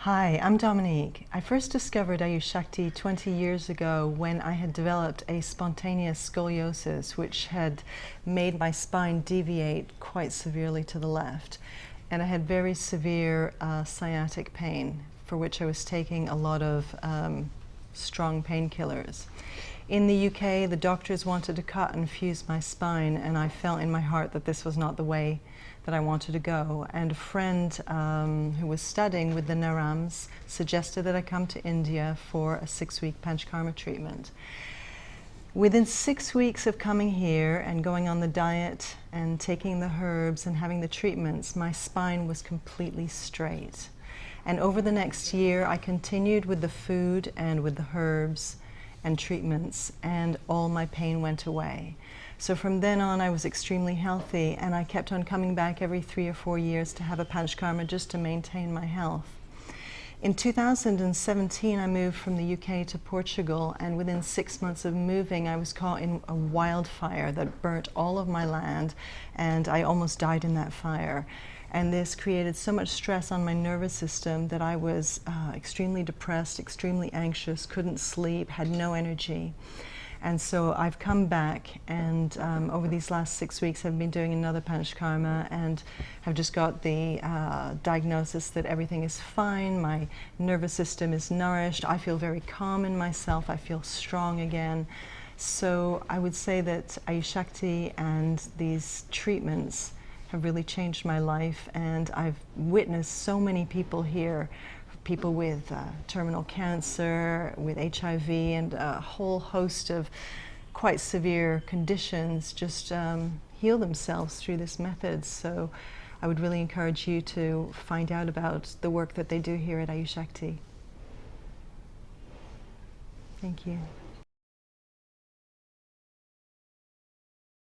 Hi, I'm Dominique. I first discovered Ayush Shakti 20 years ago when I had developed a spontaneous scoliosis, which had made my spine deviate quite severely to the left. And I had very severe sciatic pain, for which I was taking a lot of strong painkillers. In the UK, the doctors wanted to cut and fuse my spine, and I felt in my heart that this was not the way that I wanted to go. And a friend who was studying with the Narams suggested that I come to India for a 6-week Panchkarma treatment. Within 6 weeks of coming here and going on the diet and taking the herbs and having the treatments, my spine was completely straight. And over the next year, I continued with the food and with the herbs and treatments, and all my pain went away. So from then on, I was extremely healthy, and I kept on coming back every 3 or 4 years to have a Panchkarma just to maintain my health. In 2017, I moved from the UK to Portugal, and within 6 months of moving, I was caught in a wildfire that burnt all of my land, and I almost died in that fire. And this created so much stress on my nervous system that I was extremely depressed, extremely anxious, couldn't sleep, had no energy. And so I've come back, and over these last 6 weeks I've been doing another Panchkarma, and have just got the diagnosis that everything is fine, my nervous system is nourished, I feel very calm in myself, I feel strong again. So I would say that Ayush Shakti and these treatments have really changed my life, and I've witnessed so many people here, people with terminal cancer, with HIV, and a whole host of quite severe conditions just heal themselves through this method. So I would really encourage you to find out about the work that they do here at Ayush Shakti. Thank you.